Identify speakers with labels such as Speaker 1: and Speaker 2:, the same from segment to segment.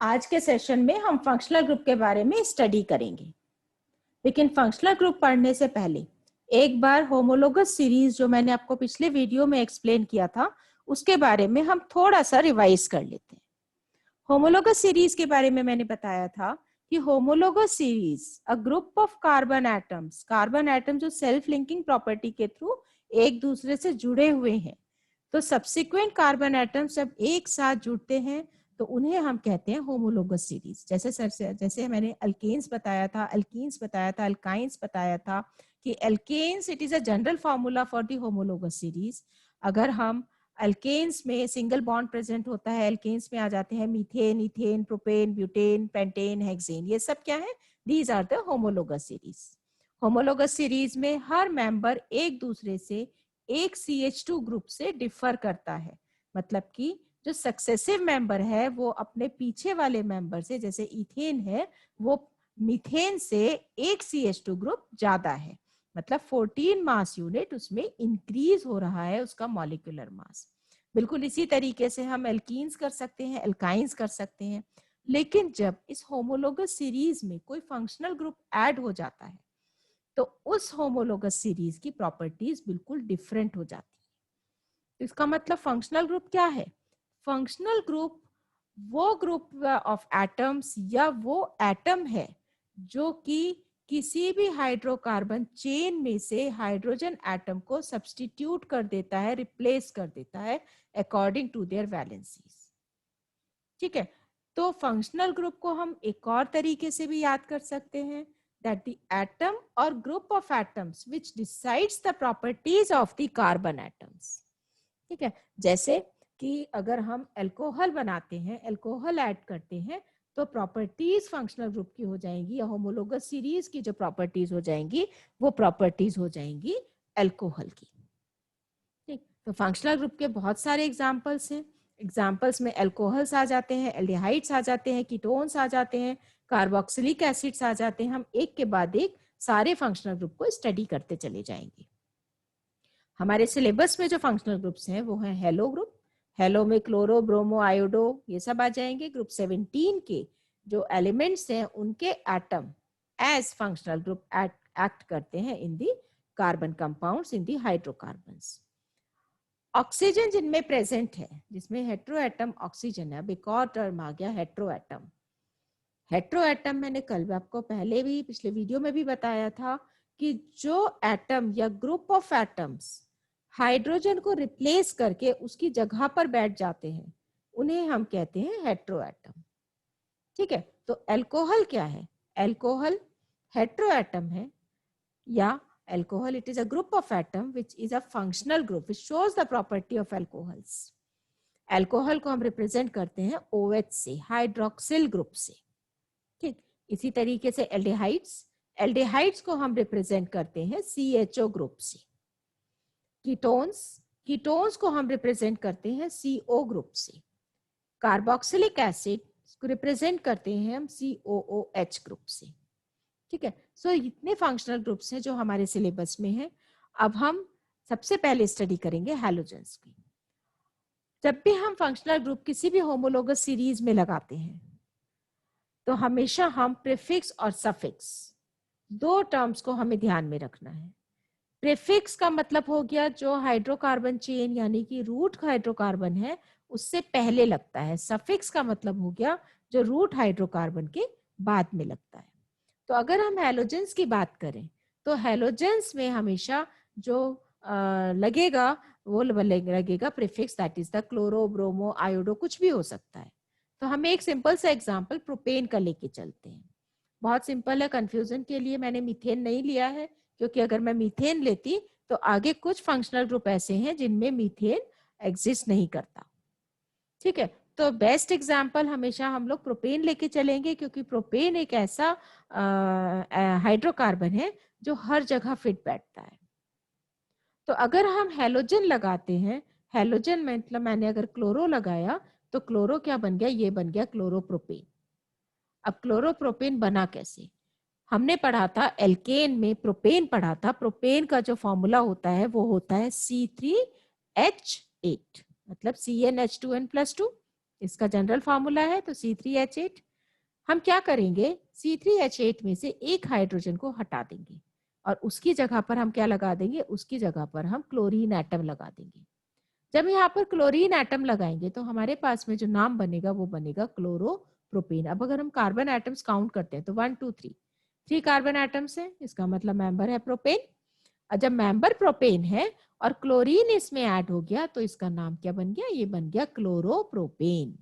Speaker 1: आज के सेशन में हम फंक्शनल ग्रुप के बारे में स्टडी करेंगे, लेकिन फंक्शनल ग्रुप पढ़ने से पहले एक बार होमोलोगस सीरीज जो मैंने आपको पिछले वीडियो में एक्सप्लेन किया था उसके बारे में हम थोड़ा सा रिवाइज कर लेते हैं। होमोलोगस सीरीज के बारे में मैंने बताया था कि homologous series a group of carbon atom जो सेल्फ लिंकिंग प्रॉपर्टी के थ्रू एक दूसरे से जुड़े हुए हैं, तो सब्सिक्वेंट कार्बन एटम्स जब एक साथ जुड़ते हैं तो उन्हें हम कहते हैं होमोलोगस सीरीज। जैसे मैंने अल्केन्स बताया था, अल्कीन्स बताया था, अल्काइंस बताया था कि alkenes it is a general formula for the homologous series. अगर हम अल्केन्स में सिंगल बॉन्ड प्रेजेंट होता है, अल्केन्स में आ जाते हैं methane, ethane, propane, butane, pentane, hexane, ये सब क्या है? These are the homologous series. Homologous series में हर मेंबर एक दूसरे से एक CH2 ग्रुप से डिफर करता है, मतलब कि जो सक्सेसिव मेंबर है वो अपने पीछे वाले मेंबर से, जैसे इथेन है वो मीथेन से एक CH2 ग्रुप ज्यादा है, मतलब 14 मास यूनिट उसमें इंक्रीज हो रहा है उसका मॉलिक्यूलर मास। बिल्कुल इसी तरीके से हम एल्कीन्स कर सकते हैं, एल्काइंस कर सकते हैं, लेकिन जब इस होमोलोगस सीरीज में कोई फंक्शनल ग्रुप ऐड हो जाता है तो उस होमोलोगस सीरीज की प्रॉपर्टीज बिल्कुल डिफरेंट हो जाती है। इसका मतलब फंक्शनल ग्रुप क्या है? फंक्शनल ग्रुप वो ग्रुप ऑफ एटम्स या वो एटम है जो कि किसी भी हाइड्रोकार्बन चेन में से हाइड्रोजन एटम को सब्स्टिट्यूट कर देता है, रिप्लेस कर देता है अकॉर्डिंग टू देयर वैलेंसीज। ठीक है, तो फंक्शनल ग्रुप को हम एक और तरीके से भी याद कर सकते हैं, that the atom or group of atoms which decides the properties of the carbon atoms। ठीक है, जैसे कि अगर हम अल्कोहल बनाते हैं, अल्कोहल ऐड करते हैं, तो प्रॉपर्टीज फंक्शनल ग्रुप की हो जाएंगी या होमोलोगस सीरीज की जो प्रॉपर्टीज हो जाएंगी वो प्रॉपर्टीज हो जाएंगी अल्कोहल की। ठीक, तो फंक्शनल ग्रुप के बहुत सारे एग्जांपल्स हैं। एग्जांपल्स में अल्कोहल्स आ जाते हैं, एल्डिहाइड्स आ जाते हैं, कीटोन्स आ जाते हैं, कार्बोक्सिलिक एसिड्स आ जाते हैं। हम एक के बाद एक सारे फंक्शनल ग्रुप को स्टडी करते चले जाएंगे। हमारे सिलेबस में जो फंक्शनल ग्रुप्स हैं वो हैं हेलो ग्रुप, हेलो में क्लोरो, ब्रोमो, आयोडो ये सब आ जाएंगे। ग्रुप 17 के जो एलिमेंट्स हैं उनके atom as functional group act करते हैं in the carbon compounds, in the hydrocarbons. Oxygen जिनमें प्रेजेंट है, जिसमें हेट्रो एटम ऑक्सीजन है, अब एक और टर्म आ गया हेट्रो एटम। हेट्रो एटम मैंने कल आपको पहले भी पिछले वीडियो में भी बताया था कि जो एटम या ग्रुप ऑफ एटम्स हाइड्रोजन को रिप्लेस करके उसकी जगह पर बैठ जाते हैं उन्हें हम कहते हैं हेट्रो एटम। ठीक है, तो अल्कोहल क्या है? अल्कोहल हेट्रो एटम है, या alcohol it is a group of atom which is a functional group which shows the property of alcohols। alcohol को हम रिप्रेजेंट करते हैं OH से, हाइड्रोक्सिल ग्रुप से। ठीक, इसी तरीके से एल्डिहाइड्स को हम रिप्रेजेंट करते हैं CHO ग्रुप से। कीटोन्स को हम रिप्रेजेंट करते हैं CO ग्रुप से। कार्बोक्सिलिक एसिड को रिप्रेजेंट करते हैं हम COOH ग्रुप से। ठीक है, सो इतने फंक्शनल ग्रुप्स हैं जो हमारे सिलेबस में हैं। अब हम सबसे पहले स्टडी करेंगे हैलोजेंस की। जब भी हम फंक्शनल ग्रुप किसी भी होमोलोगस सीरीज में लगाते हैं तो हमेशा हम प्रीफिक्स और सफिक्स दो टर्म्स को हमें ध्यान में रखना है। प्रीफिक्स का मतलब हो गया जो हाइड्रोकार्बन चेन यानी कि रूट हाइड्रोकार्बन है उससे पहले लगता है। सफिक्स का मतलब हो गया जो रूट हाइड्रोकार्बन के बाद में लगता है। तो अगर हम हैलोजेंस की बात करें तो हैलोजेंस में हमेशा जो लगेगा वो लगेगा prefix, that is the chloro, bromo, iodo, कुछ भी हो सकता है। तो हमें एक सिंपल सा एग्जांपल प्रोपेन का लेके चलते हैं। बहुत सिंपल है, कंफ्यूजन के लिए मैंने मीथेन नहीं लिया है, क्योंकि अगर मैं मीथेन लेती तो आगे कुछ फंक्शनल ग्रुप ऐसे हैं जिनमें मीथेन एग्जिस्ट नहीं करता। ठीक है, तो बेस्ट एग्जाम्पल हमेशा हम लोग प्रोपेन लेके चलेंगे, क्योंकि प्रोपेन एक ऐसा हाइड्रोकार्बन है जो हर जगह फिट बैठता है। तो अगर हम हैलोजन लगाते हैं, हैलोजन मतलब मैंने अगर क्लोरो लगाया तो क्लोरो क्या बन गया? ये बन गया क्लोरोप्रोपेन। अब क्लोरोप्रोपेन बना कैसे? हमने पढ़ा था एल्केन में, प्रोपेन पढ़ा था। प्रोपेन का जो फॉर्मूला होता है वो होता है C3H8, मतलब CnH2n+2 इसका जनरल फॉर्मूला है तो C3H8। हम क्या करेंगे, C3H8 में से एक हाइड्रोजन को हटा देंगे और उसकी जगह पर हम क्या लगा देंगे, उसकी जगह पर हम क्लोरीन एटम लगा देंगे। जब यहाँ पर क्लोरीन एटम लगाएंगे तो हमारे पास में जो नाम बनेगा वो बनेगा क्लोरोप्रोपेन। अब अगर हम कार्बन एटम्स काउंट करते हैं तो 1 2 3 3 कार्बन एटम्स है, इसका मतलब मेंबर है प्रोपेन। और जब मेंबर प्रोपेन है और क्लोरीन इसमें ऐड हो गया तो इसका नाम क्या बन गया, ये बन गया क्लोरोप्रोपेन।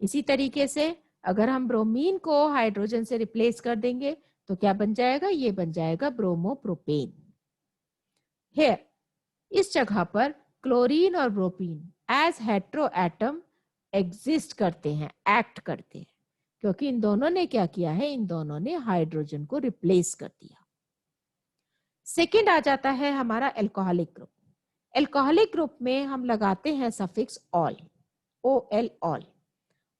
Speaker 1: इसी तरीके से अगर हम ब्रोमीन को हाइड्रोजन से रिप्लेस कर देंगे तो क्या बन जाएगा, ये बन जाएगा ब्रोमोप्रोपेन। है इस जगह पर क्लोरीन और bromine as hetero atom exist करते हैं, एक्ट करते हैं, क्योंकि इन दोनों ने क्या किया है, इन दोनों ने हाइड्रोजन को रिप्लेस कर दिया। सेकेंड आ जाता है हमारा एल्कोहलिक ग्रुप। एल्कोहलिक ग्रुप में हम लगाते हैं suffix all, OL all.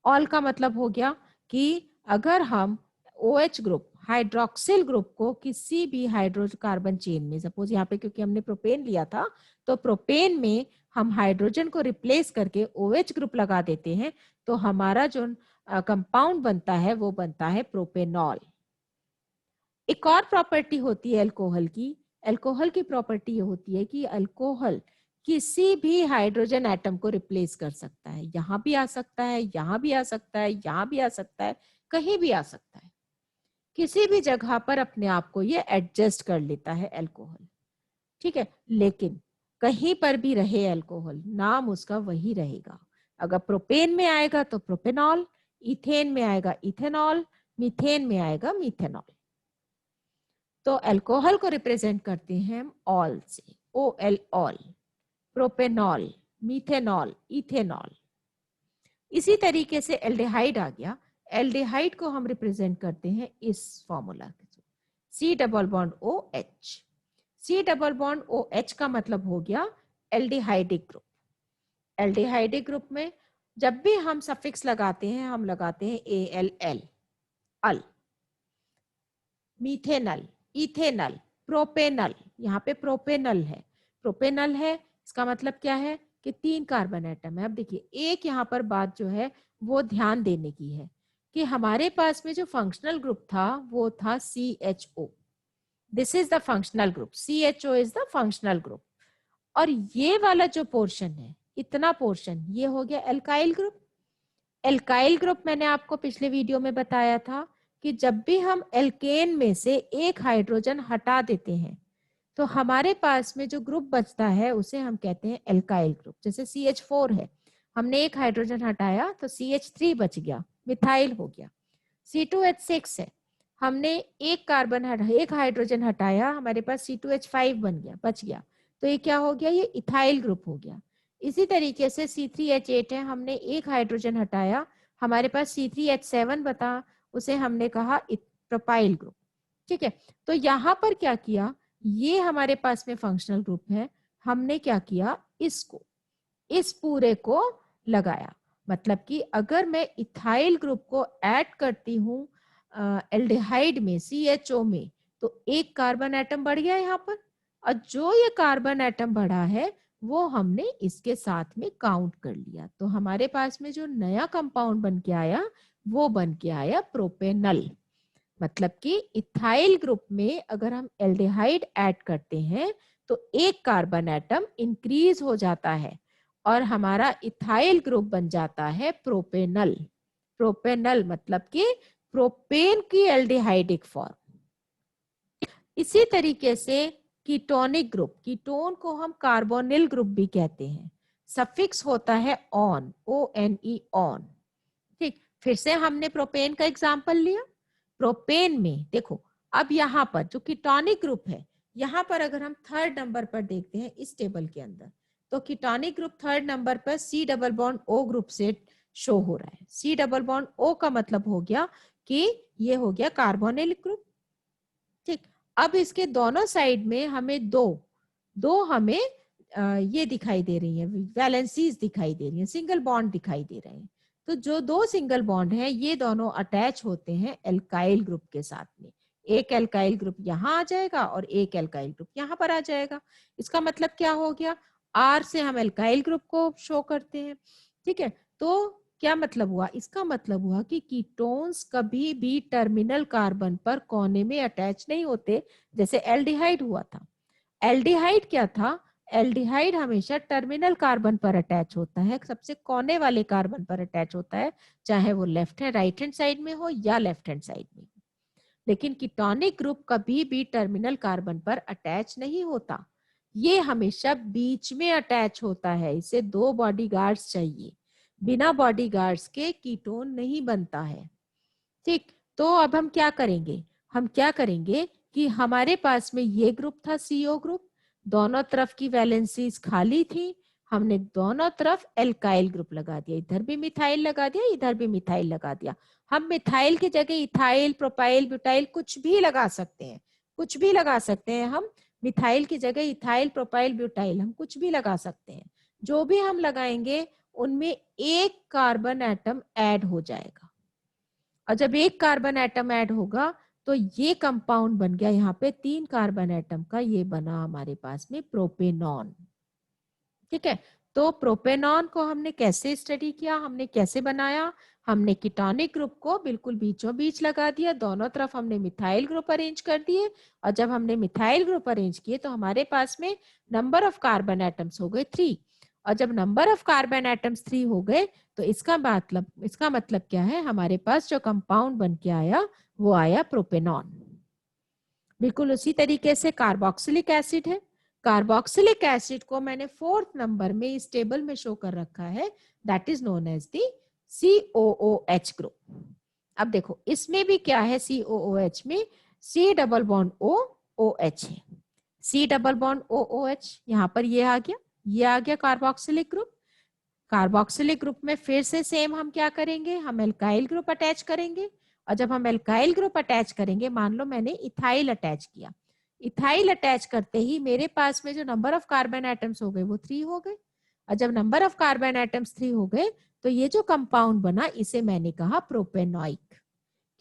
Speaker 1: All का मतलब हो गया कि अगर हम OH ग्रुप, हाइड्रोक्सिल ग्रुप को किसी भी हाइड्रोकार्बन चेन में, सपोज यहाँ पे क्योंकि हमने प्रोपेन लिया था तो प्रोपेन में हम हाइड्रोजन को रिप्लेस करके OH ग्रुप लगा देते हैं तो हमारा जो कंपाउंड बनता है वो बनता है प्रोपेनॉल। एक और प्रॉपर्टी होती है अल्कोहल की, अल्कोहल की प्रॉपर्टी ये होती है कि अल्कोहल किसी भी हाइड्रोजन एटम को रिप्लेस कर सकता है। यहां भी आ सकता है, यहां भी आ सकता है, यहां भी आ सकता है, कहीं भी आ सकता है, किसी भी जगह पर अपने आप को ये एडजस्ट कर लेता है अल्कोहल। ठीक है, लेकिन कहीं पर भी रहे अल्कोहल, नाम उसका वही रहेगा। अगर प्रोपेन में आएगा तो प्रोपेनॉल, इथेन में आएगा इथेनॉल, मीथेन में आएगा मीथेनॉल। तो अल्कोहल को रिप्रेजेंट करते हैं हम ऑल से, OL all, propanol, methanol, ethanol. इसी तरीके से एल्डिहाइड आ गया। एल्डिहाइड को हम रिप्रेजेंट करते हैं इस फॉर्मूला के through, C double bond OH। C double bond OH का मतलब हो गया एल्डिहाइडिक ग्रुप। एल्डिहाइडिक ग्रुप में जब भी हम सफिक्स लगाते हैं हम लगाते हैं ALL, अल। मीथेनल, इथेनल, प्रोपेनल, यहाँ पे प्रोपेनल है, प्रोपेनल है इसका मतलब क्या है कि 3 कार्बन एटम है। अब देखिए एक यहाँ पर बात जो है वो ध्यान देने की है कि हमारे पास में जो फंक्शनल ग्रुप था वो था CHO। This is the functional group, CHO is the functional group. और ये वाला जो पोर्शन है, इतना पोर्शन, ये हो गया एल्काइल ग्रुप। एल्काइल ग्रुप मैंने आपको पिछले वीडियो में बताया था कि जब भी हम एल्केन में से एक हाइड्रोजन हटा देते हैं तो हमारे पास में जो ग्रुप बचता है उसे हम कहते हैं एल्काइल ग्रुप। जैसे CH4 है, हमने एक हाइड्रोजन हटाया तो CH3 बच गया, मिथाइल हो गया। C2H6 है, हमने एक हाइड्रोजन हटाया, हमारे पास C2H5 बन गया, बच गया, तो ये क्या हो गया, ये इथाइल ग्रुप हो गया। इसी तरीके से C3H8 है, हमने एक हाइड्रोजन हटाया, हमारे पास C3H7 बता, उसे हमने कहा प्रोपाइल ग्रुप। ठीक है, तो यहाँ पर क्या किया, ये हमारे पास में फंक्शनल ग्रुप है, हमने क्या किया, इसको, इस पूरे को लगाया। मतलब कि अगर मैं इथाइल ग्रुप को ऐड करती हूँ एल्डिहाइड में, CHO में, तो एक कार्बन एटम बढ़ गया यहाँ पर, और जो ये कार्बन एटम बढ़ा है वो हमने इसके साथ में काउंट कर लिया। तो हमारे पास में जो नया कंपाउंड बन के आया वो बन के आया प्रोपेनल। मतलब कि इथाइल ग्रुप में अगर हम एल्डिहाइड ऐड करते हैं तो एक कार्बन एटम इंक्रीज हो जाता है और हमारा इथाइल ग्रुप बन जाता है प्रोपेनल। प्रोपेनल मतलब कि प्रोपेन की एल्डिहाइडिक फॉर्म। इसी तरीके से कीटोनिक ग्रुप, कीटोन को हम कार्बोनिल ग्रुप भी कहते हैं, सफिक्स होता है ऑन, ONE ऑन। ठीक, फिर से हमने प्रोपेन का एग्जांपल लिया। प्रोपेन में देखो, अब यहाँ पर जो कीटोनिक ग्रुप है, यहाँ पर अगर हम 3rd नंबर पर देखते हैं इस टेबल के अंदर, तो कीटोनिक ग्रुप 3rd नंबर पर C double bond O group से शो हो रहा है। C डबल बॉन्ड O का मतलब हो गया कि ये हो गया कार्बोनिल ग्रुप। ठीक, अब इसके दोनों साइड में हमें दो हमें ये दिखाई दे रही है, वैलेंसीज दिखाई दे रही है, सिंगल बॉन्ड दिखाई दे रहे हैं। तो जो 2 सिंगल बॉन्ड हैं ये दोनों अटैच होते हैं एल्काइल ग्रुप के साथ में। एक एल्काइल ग्रुप यहाँ आ जाएगा और एक एल्काइल ग्रुप यहाँ पर आ जाएगा। इसका मतलब क्या हो गया, R से हम एल्काइल ग्रुप को शो करते हैं। ठीक है, तो क्या मतलब हुआ, इसका मतलब हुआ कि कीटोन्स कभी भी टर्मिनल कार्बन पर कोने में अटैच नहीं होते, जैसे एल्डिहाइड हुआ था। एल्डिहाइड क्या था, एल्डिहाइड हमेशा टर्मिनल कार्बन पर अटैच होता है, सबसे कोने वाले कार्बन पर अटैच होता है, चाहे वो left hand right hand side में हो या लेफ्ट हैंड साइड में। लेकिन कीटोनिक ग्रुप कभी भी टर्मिनल कार्बन पर अटैच नहीं होता, ये हमेशा बीच में अटैच होता है। इसे दो बॉडीगार्ड्स चाहिए, बिना बॉडीगार्ड्स के कीटोन नहीं बनता है। ठीक, तो अब हम क्या करेंगे, हम क्या करेंगे कि हमारे पास में ये ग्रुप था CO ग्रुप, दोनों तरफ की वैलेंसीज खाली थी, हमने दोनों तरफ एल्काइल ग्रुप लगा दिया, इधर भी मिथाइल लगा दिया, इधर भी मिथाइल लगा दिया। हम मिथाइल की जगह इथाइल, प्रोपाइल, ब्यूटाइल कुछ भी लगा सकते हैं, कुछ भी लगा सकते हैं हम। मिथाइल की जगह इथाइल, प्रोपाइल, ब्यूटाइल हम कुछ भी लगा सकते हैं। जो भी हम लगाएंगे उनमें एक कार्बन एटम ऐड हो जाएगा, और जब एक कार्बन एटम ऐड होगा तो ये कंपाउंड बन गया, यहाँ पे 3 कार्बन एटम का ये बना हमारे पास में प्रोपेनॉन। ठीक है, तो प्रोपेनॉन को हमने कैसे स्टडी किया, हमने कैसे बनाया, हमने कीटोनिक ग्रुप को बिल्कुल बीचों बीच लगा दिया, दोनों तरफ हमने मिथाइल ग्रुप अरेंज कर दिए, और जब हमने मिथाइल ग्रुप अरेंज किए तो हमारे पास में नंबर ऑफ कार्बन एटम्स हो गए 3, और जब नंबर ऑफ कार्बन एटम्स 3 हो गए तो इसका मतलब क्या है, हमारे पास जो कंपाउंड बन के आया वो आया प्रोपेनॉन। बिल्कुल उसी तरीके से कार्बोक्सिलिक एसिड है, कार्बोक्सिलिक एसिड को मैंने 4th नंबर में इस टेबल में शो कर रखा है, that is known as the COOH group. अब देखो इसमें भी क्या है, COOH में C double bond O OH है, C double bond O OH, यहाँ पर ये आ गया, ये आ गया कार्बोक्सिलिक ग्रुप। कार्बोक्सिलिक ग्रुप में फिर से सेम हम क्या करेंगे, हम एल्काइल ग्रुप अटैच करेंगे, और जब हम एल्काइल ग्रुप अटैच करेंगे, मान लो मैंने इथाइल अटैच किया, इथाइल अटैच करते ही मेरे पास में जो नंबर ऑफ कार्बन एटम्स हो गए वो 3 हो गए, और जब नंबर ऑफ कार्बन एटम्स 3 हो गए तो ये जो कंपाउंड बना इसे मैंने कहा प्रोपेनॉइक,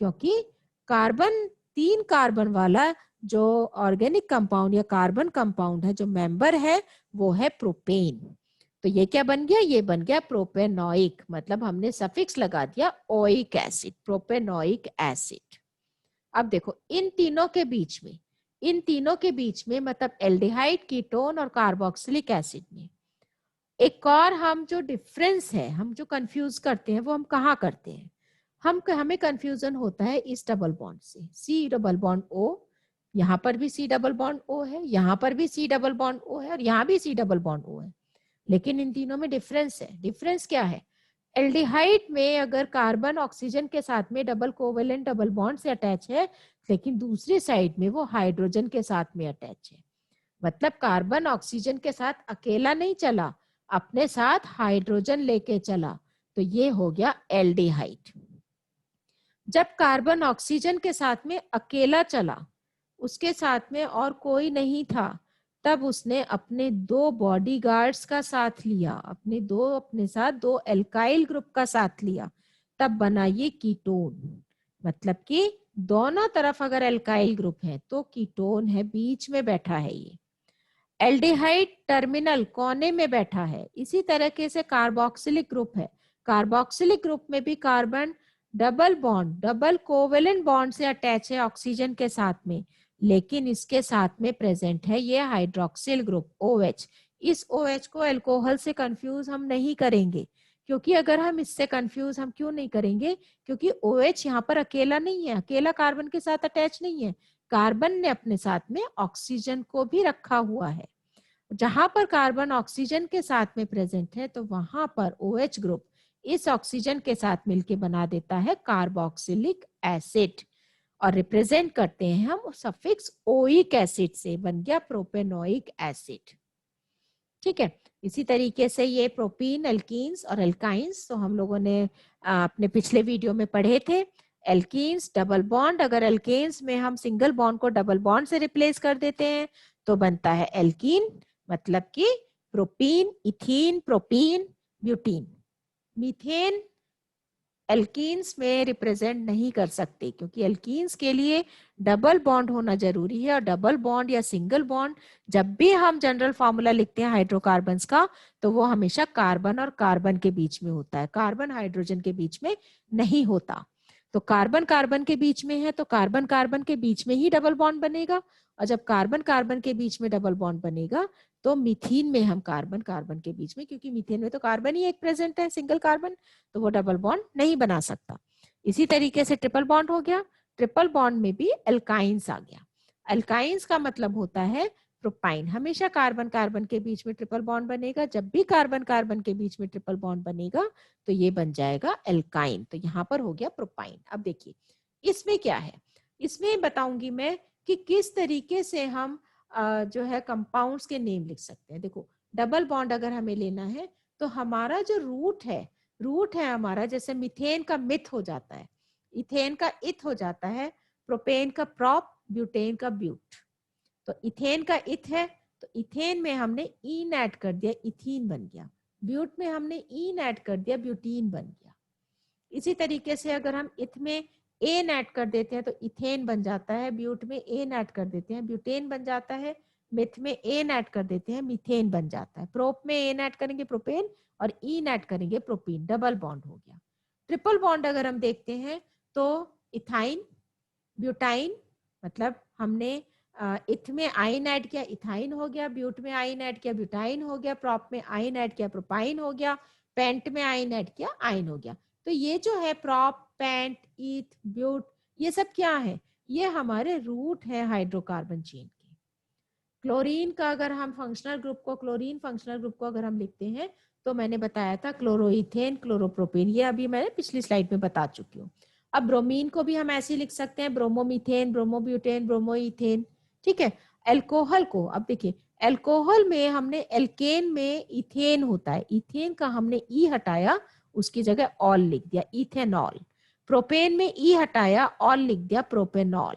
Speaker 1: क्योंकि कार्बन 3 कार्बन वाला जो ऑर्गेनिक कंपाउंड या कार्बन कंपाउंड है, जो मेंबर है वो है प्रोपेन। तो ये क्या बन गया, ये बन गया प्रोपेनॉइक, मतलब हमने सफिक्स लगा दिया ओइक एसिड, प्रोपेनॉइक एसिड। अब देखो इन तीनों के बीच में, इन तीनों के बीच में मतलब एल्डिहाइड, कीटोन और कार्बोक्सिलिक एसिड में एक और हम जो डिफरेंस है, हम जो कंफ्यूज करते हैं वो हम कहाँ करते हैं, हमें कंफ्यूजन होता है इस डबल बॉन्ड से, C डबल बॉन्ड O, यहाँ पर भी C डबल बॉन्ड O है, यहाँ पर भी C डबल बॉन्ड O है, और यहाँ भी C डबल बॉन्ड O है, लेकिन इन तीनों में डिफरेंस है। डिफरेंस क्या है, एल्डिहाइड में अगर कार्बन ऑक्सीजन के साथ में डबल कोवेलेंट डबल बॉन्ड से अटैच है, लेकिन दूसरी साइड में वो हाइड्रोजन के साथ में अटैच है, मतलब कार्बन ऑक्सीजन के साथ अकेला नहीं चला, अपने साथ हाइड्रोजन लेके चला, तो ये हो गया एल्डिहाइड। जब कार्बन ऑक्सीजन के साथ में अकेला चला, उसके साथ में और कोई नहीं था, तब उसने अपने 2 बॉडीगार्ड्स का साथ लिया, अपने साथ 2 एल्काइल ग्रुप का साथ लिया, तब बना ये कीटोन। मतलब कि दोनों तरफ अगर एल्काइल ग्रुप है तो कीटोन है, बीच में बैठा है ये। एल्डिहाइड टर्मिनल कोने में बैठा है, इसी तरीके से कार्बोक्सिलिक ग्रुप है, कार्बोक्सिलिक ग्रुप में भी carbon double bond, double covalent bond से अटैच है ऑक्सीजन के साथ में, लेकिन इसके साथ में प्रेजेंट है ये हाइड्रोक्सिल ग्रुप OH। इस OH को अल्कोहल से कंफ्यूज हम नहीं करेंगे, क्योंकि अगर हम इससे कंफ्यूज हम क्यों नहीं करेंगे, क्योंकि OH यहाँ पर अकेला नहीं है, अकेला कार्बन के साथ अटैच नहीं है, कार्बन ने अपने साथ में ऑक्सीजन को भी रखा हुआ है। जहां पर कार्बन ऑक्सीजन के साथ में प्रेजेंट है तो वहां पर OH ग्रुप इस ऑक्सीजन के साथ मिलके बना देता है कार्बोक्सिलिक एसिड, और रिप्रेजेंट करते हैं हम सफिक्स ओइक एसिड से, बन गया प्रोपेनोइक एसिड। ठीक है, इसी तरीके से ये प्रोपीन, एल्कीन्स और एल्काइंस तो हम लोगों ने अपने पिछले वीडियो में पढ़े थे। एल्कीन्स डबल बॉन्ड, अगर एल्केन्स में हम सिंगल बॉन्ड को डबल बॉन्ड से रिप्लेस कर देते हैं तो बनता है एल्कीन, मतलब कि propene, ethene, propene, butene. Methane
Speaker 2: alkenes में रिप्रेजेंट नहीं कर सकते, क्योंकि एल्कीन्स के लिए डबल बॉन्ड होना जरूरी है, और डबल बॉन्ड या सिंगल बॉन्ड जब भी हम जनरल फॉर्मूला लिखते हैं हाइड्रोकार्बन्स का, तो वो हमेशा कार्बन और कार्बन के बीच में होता है, कार्बन हाइड्रोजन के बीच में नहीं होता। तो कार्बन कार्बन के बीच में है तो कार्बन कार्बन के बीच में ही डबल बॉन्ड बनेगा, और जब कार्बन कार्बन के बीच में डबल बॉन्ड बनेगा तो मीथेन में हम कार्बन कार्बन के बीच में, क्योंकि मीथेन में तो कार्बन ही एक प्रेजेंट है, सिंगल कार्बन, तो वो डबल बॉन्ड नहीं बना सकता। इसी तरीके से ट्रिपल बॉन्ड हो गया, ट्रिपल बॉन्ड में भी एल्काइंस आ गया। एल्काइंस का मतलब होता है प्रोपाइन, हमेशा कार्बन कार्बन के बीच में ट्रिपल बॉन्ड बनेगा, जब भी कार्बन कार्बन के बीच में ट्रिपल बॉन्ड बनेगा तो ये बन जाएगा एल्काइन। तो यहाँ पर हो गया प्रोपाइन। अब देखिए इसमें क्या है, इसमें बताऊंगी मैं कि किस तरीके से हम जो है कंपाउंड्स के नेम लिख सकते हैं। देखो डबल बॉन्ड अगर हमें लेना है तो हमारा जो रूट है हमारा, जैसे मीथेन का मिथ हो जाता है, इथेन का इथ हो जाता है, प्रोपेन का प्रॉप, ब्यूटेन का ब्यूट। तो इथेन का इथ है तो इथेन में हमने ईन ऐड कर दिया, इथीन बन गया। ब्यूट में हमने ईन ऐड कर दिया, ब्यूटीन बन गया। इसी तरीके से अगर हम इथ में एन ऐड कर देते हैं तो इथेन बन जाता है, ब्यूट में एन ऐड कर देते हैं, ब्यूटेन बन जाता है, मिथ में एन ऐड कर देते हैं, मीथेन बन जाता है, प्रोप में एन ऐड करेंगे प्रोपेन, और ईन ऐड करेंगे प्रोपीन, डबल बॉन्ड हो गया। ट्रिपल बॉन्ड अगर हम देखते हैं तो इथाइन, ब्यूटाइन, मतलब हमने इथ में आइन ऐड किया, इथाइन हो गया, ब्यूट में आइन ऐड किया, ब्यूटाइन हो गया, प्रॉप में आइन ऐड किया, प्रोपाइन हो गया, पेंट में आइन ऐड किया, आइन हो गया। तो ये जो है प्रॉप, पेंट, ईथ, ब्यूट, ये सब क्या है, ये हमारे रूट है हाइड्रोकार्बन चेन के। क्लोरीन का अगर हम फंक्शनल ग्रुप को, क्लोरीन फंक्शनल ग्रुप को अगर हम लिखते हैं तो मैंने बताया था क्लोरोइथेन, क्लोरोप्रोपेन, ये अभी मैंने पिछली स्लाइड में बता चुकी हूँ। अब ब्रोमीन को भी हम ऐसे लिख सकते हैं, ब्रोमोमीथेन, ब्रोमोब्यूटेन, ब्रोमोइथेन, ठीक है। एल्कोहल को अब देखिए, एल्कोहल में हमने एल्केन में इथेन होता है, इथेन का हमने ई हटाया, उसकी जगह ऑल लिख दिया, इथेनॉल। प्रोपेन में ई हटाया, ऑल लिख दिया, प्रोपेनॉल।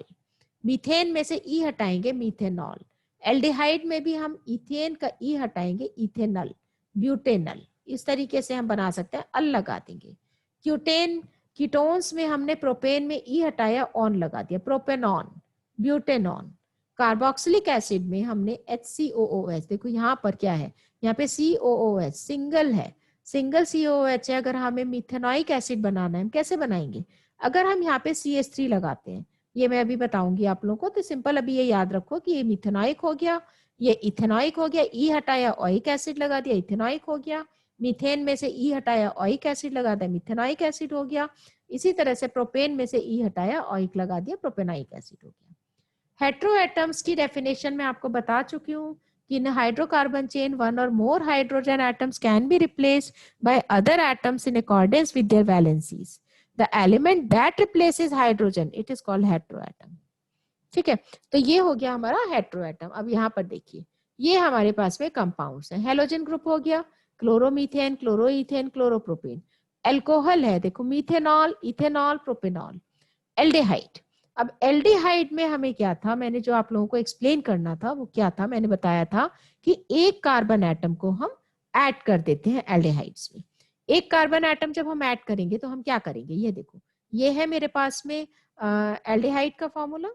Speaker 2: मीथेन में से ई हटाएंगे, मीथेनॉल। एल्डिहाइड में भी हम इथेन का ई हटाएंगे, इथेनल, ब्यूटेनल। इस तरीके से हम बना सकते हैं, अल लगा देंगे। क्यूटेन, कीटोन्स में हमने प्रोपेन में ई हटाया, ऑन लगा दिया, प्रोपेनॉन, ब्यूटेनॉन। कार्बोक्सिलिक एसिड में हमने HCOOH, देखो यहाँ पर क्या है, यहाँ पे COOH सिंगल है, सिंगल COOH है। अगर हमें मिथेनोइक एसिड बनाना है, हम कैसे बनाएंगे, अगर हम यहाँ पे CH3 लगाते हैं, ये मैं अभी बताऊंगी आप लोगों को, तो सिंपल अभी ये याद रखो कि ये मिथेनोइक हो गया, ये इथेनोइक हो गया, ई हटाया ओइक एसिड लगा दिया, इथेनोइक हो गया। मीथेन में से ई हटाया ओइक एसिड लगा दिया, मिथेनोइक एसिड हो गया। इसी तरह से प्रोपेन में से ई हटाया ओइक लगा दिया, प्रोपेनोइक एसिड हो गया। हेट्रो एटम्स की डेफिनेशन में आपको बता चुकी हूँ कि इन हाइड्रोकार्बन चेन वन और more hydrogen atoms can be replaced by other atoms in accordance with their valencies. The element that replaces hydrogen, it is called heteroatom. ठीक है, तो ये हो गया हमारा हेट्रोएटम। अब यहाँ पर देखिए, ये हमारे पास में कंपाउंड्स हैं। हेलोजन ग्रुप हो गया, क्लोरोमीथेन, क्लोरोइथेन, क्लोरोप्रोपेन। एल्कोहल है, देखो मीथेनॉल, इथेनॉल, प्रोपेनॉल। एल्डिहाइड, अब एल्डिहाइड में हमें क्या था, मैंने जो आप लोगों को एक्सप्लेन करना था वो क्या था, मैंने बताया था कि एक कार्बन एटम को हम ऐड कर देते हैं एल्डिहाइड्स में। एक कार्बन एटम जब हम ऐड करेंगे तो हम क्या करेंगे, ये देखो, ये है मेरे पास में एल्डिहाइड का फॉर्मूला।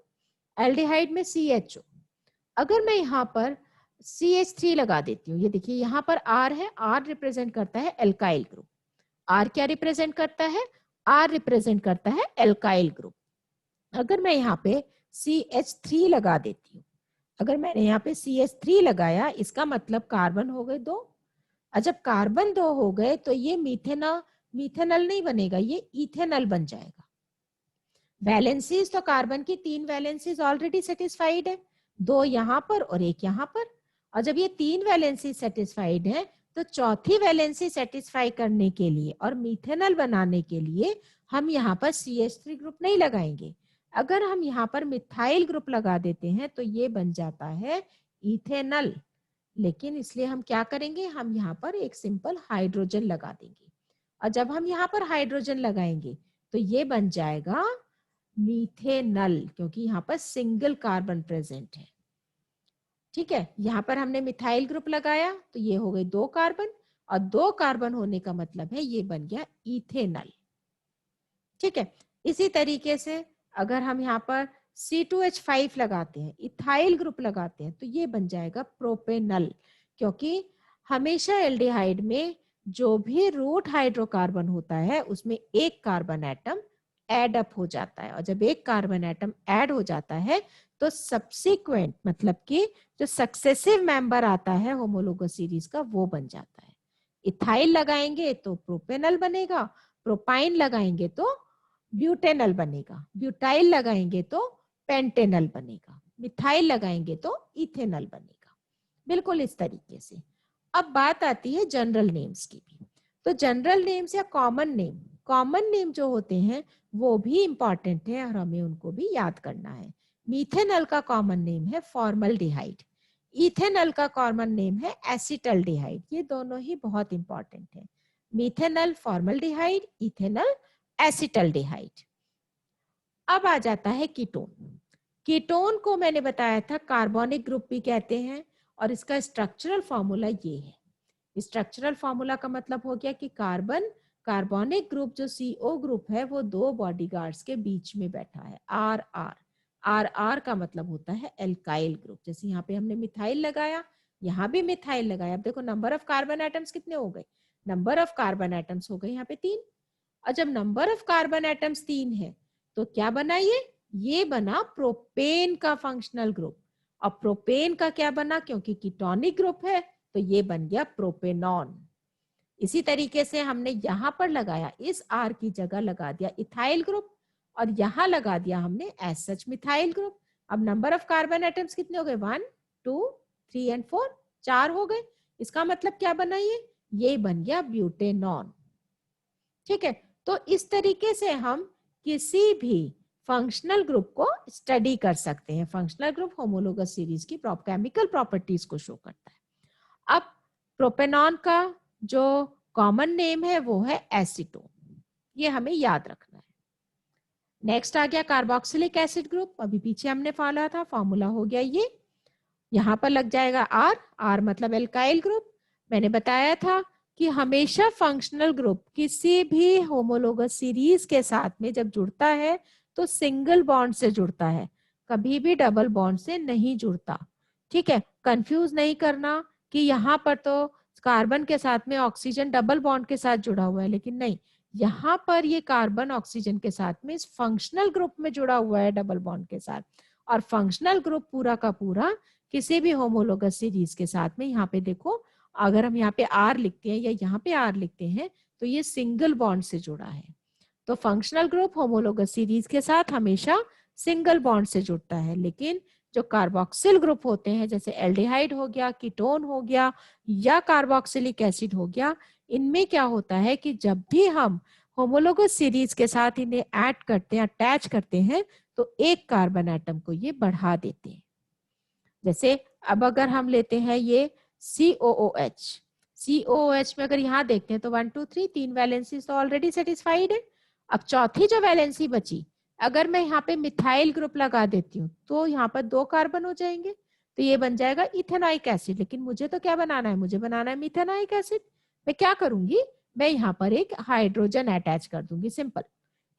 Speaker 2: एल्डिहाइड में CHO, अगर मैं यहाँ पर CH3 लगा देती हूँ, ये देखिए यहाँ पर R है, R रिप्रेजेंट करता है एल्काइल ग्रुप। R क्या रिप्रेजेंट करता है, R रिप्रेजेंट करता है एल्काइल ग्रुप। अगर मैं यहाँ पे CH3 लगा देती हूँ, अगर मैंने यहाँ पे CH3 लगाया, इसका मतलब कार्बन हो गए 2, और जब कार्बन 2 हो गए तो ये मीथेनल नहीं बनेगा, ये इथेनल बन जाएगा। वैलेंसीज तो कार्बन की 3 वैलेंसीज ऑलरेडी सेटिस्फाइड है, 2 यहाँ पर और 1 यहाँ पर। और जब ये 3 वैलेंसी सेटिस्फाइड है तो चौथी वैलेंसी सेटिस्फाई करने के लिए और मीथेनल बनाने के लिए हम यहाँ पर CH3 ग्रुप नहीं लगाएंगे। अगर हम यहाँ पर मिथाइल ग्रुप लगा देते हैं तो ये बन जाता है इथेनल। लेकिन इसलिए हम क्या करेंगे, हम यहाँ पर एक सिंपल हाइड्रोजन लगा देंगे, और जब हम यहाँ पर हाइड्रोजन लगाएंगे तो ये बन जाएगा मीथेनल, क्योंकि यहाँ पर सिंगल कार्बन प्रेजेंट है। ठीक है, यहाँ पर हमने मिथाइल ग्रुप लगाया तो ये हो गए 2 कार्बन, और 2 कार्बन होने का मतलब है ये बन गया इथेनल। ठीक है। इसी तरीके से अगर हम यहाँ पर C2H5 लगाते हैं, इथाइल ग्रुप लगाते हैं, तो ये बन जाएगा प्रोपेनल, क्योंकि हमेशा एल्डिहाइड में जो भी रूट हाइड्रोकार्बन होता है उसमें एक कार्बन एटम ऐड अप हो जाता है, और जब एक कार्बन एटम ऐड हो जाता है तो सब्सिक्वेंट मतलब कि जो सक्सेसिव मेंबर आता है होमोलोगस सीरीज का वो बन जाता है। इथाइल लगाएंगे तो प्रोपेनल बनेगा, प्रोपाइन लगाएंगे तो ब्यूटेनल बनेगा, ब्यूटाइल लगाएंगे तो पेंटेनल बनेगा, मिथाइल लगाएंगे तो इथेनल बनेगा। बिल्कुल इस तरीके से। अब बात आती है जनरल नेम्स की भी। तो जनरल नेम्स या कॉमन नेम जो होते हैं वो भी इंपॉर्टेंट है और हमें उनको भी याद करना है। मीथेनल का कॉमन नेम है फॉर्मल्डिहाइड, इथेनल का कॉमन नेम है एसिटल्डिहाइड। ये दोनों ही बहुत इंपॉर्टेंट है, मीथेनल फॉर्मल्डिहाइड, इथेनल एसिटल्डिहाइड। अब आ जाता है कीटोन। कीटोन को मैंने बताया था कार्बोनिक ग्रुप भी कहते हैं, और इसका स्ट्रक्चरल फॉर्मूला ये है। स्ट्रक्चरल फॉर्मूला का मतलब हो गया कि कार्बोनिक ग्रुप जो CO ग्रुप है वो दो बॉडीगार्ड्स के बीच में बैठा है, RR का मतलब होता है एल्काइल ग्रुप। जैसे यहाँ पे हमने मिथाइल लगाया, यहाँ भी मिथाइल लगाया। अब देखो नंबर ऑफ कार्बन एटम्स कितने हो गए, नंबर ऑफ कार्बन एटम्स हो गए यहाँ पे 3। और जब नंबर ऑफ कार्बन एटम्स 3 है तो क्या बना ये बना प्रोपेन का फंक्शनल ग्रुप। और प्रोपेन का क्या बना, क्योंकि कीटोनिक ग्रुप है तो ये बन गया प्रोपेनॉन। इसी तरीके से हमने यहां पर लगाया, इस R की जगह लगा दिया इथाइल ग्रुप, और यहां लगा दिया हमने एज सच मिथाइल ग्रुप। अब नंबर ऑफ कार्बन एटम्स कितने हो गए, 1 2 3 एंड 4, 4 हो गए। इसका मतलब क्या बना, ये बन गया ब्यूटेनॉन। ठीक है। तो इस तरीके से हम किसी भी फंक्शनल ग्रुप को स्टडी कर सकते हैं। फंक्शनल ग्रुप होमोलोगस सीरीज की केमिकल प्रॉपर्टीज को शो करता है। अब प्रोपेनॉन का जो कॉमन नेम है वो है एसीटोन, ये हमें याद रखना है। नेक्स्ट आ गया कार्बोक्सिलिक एसिड ग्रुप। अभी पीछे हमने फाला था, फॉर्मूला हो गया ये, यहां पर लग जाएगा R मतलब एल्काइल ग्रुप। मैंने बताया था कि हमेशा फंक्शनल ग्रुप किसी भी होमोलोगस सीरीज के साथ में जब जुड़ता है तो सिंगल बॉन्ड से जुड़ता है, कभी भी डबल बॉन्ड से नहीं जुड़ता। ठीक है, कंफ्यूज नहीं करना कि यहाँ पर तो कार्बन के साथ में ऑक्सीजन डबल बॉन्ड के साथ जुड़ा हुआ है, लेकिन नहीं, यहाँ पर ये कार्बन ऑक्सीजन के साथ में इस फंक्शनल ग्रुप में जुड़ा हुआ है डबल बॉन्ड के साथ। और फंक्शनल ग्रुप पूरा का पूरा किसी भी होमोलोगस सीरीज के साथ में, यहाँ पे देखो अगर हम यहाँ पे R लिखते हैं या यहाँ पे R लिखते हैं तो ये सिंगल बॉन्ड से जुड़ा है। तो फंक्शनल ग्रुप होमोलोगस सीरीज के साथ हमेशा सिंगल बॉन्ड से जुड़ता है, लेकिन जो कार्बोक्सिल ग्रुप होते हैं जैसे एल्डिहाइड हो गया, कीटोन हो गया या कार्बोक्सिलिक एसिड हो गया, इनमें क्या होता है कि जब भी हम होमोलोगस सीरीज के साथ इन्हें ऐड करते हैं, अटैच करते हैं, तो एक कार्बन एटम को ये बढ़ा देते हैं। जैसे अब अगर हम लेते हैं ये COOH में अगर यहाँ देखते हैं तो 1 2 3 3 वैलेंसी तो ऑलरेडी सेटिस्फाइड है। अब चौथी जो वैलेंसी बची, अगर मैं यहाँ पे मिथाइल ग्रुप लगा देती हूँ तो यहाँ पर 2 कार्बन हो जाएंगे, तो ये बन जाएगा इथेनॉइक एसिड। लेकिन मुझे तो क्या बनाना है, मुझे बनाना है मिथेनॉइक एसिड। मैं क्या करूंगी, मैं यहाँ पर एक हाइड्रोजन अटैच कर दूंगी, सिंपल,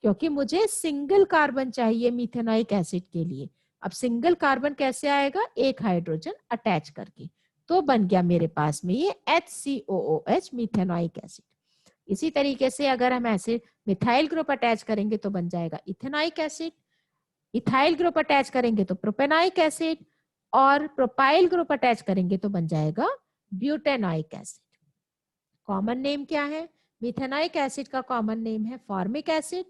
Speaker 2: क्योंकि मुझे सिंगल कार्बन चाहिए मिथेनॉइक एसिड के लिए। अब सिंगल कार्बन कैसे आएगा, एक हाइड्रोजन अटैच करके, तो बन गया मेरे पास में ये HCOOH मिथेनॉइक एसिड। इसी तरीके से अगर हम ऐसे मिथाइल ग्रुप अटैच करेंगे तो बन जाएगा ethanoic acid, ethyl group attach करेंगे तो प्रोपेनॉइक एसिड, और प्रोपाइल ग्रुप अटैच करेंगे तो बन जाएगा ब्यूटेनॉइक एसिड। कॉमन नेम क्या है, मिथेनॉइक एसिड का कॉमन नेम है फॉर्मिक एसिड,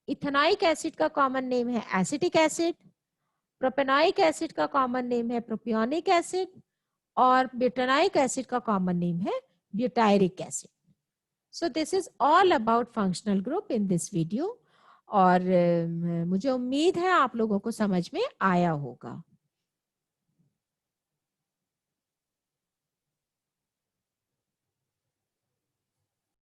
Speaker 2: इथेनॉइक एसिड का कॉमन नेम है एसिटिक एसिड, प्रोपेनॉइक एसिड का कॉमन नेम है प्रोपियोनिक एसिड, और ब्यूटेनॉइक एसिड का कॉमन नेम है butyric acid. So this is all about functional group in this video, और मुझे उम्मीद है आप लोगों को समझ में आया होगा।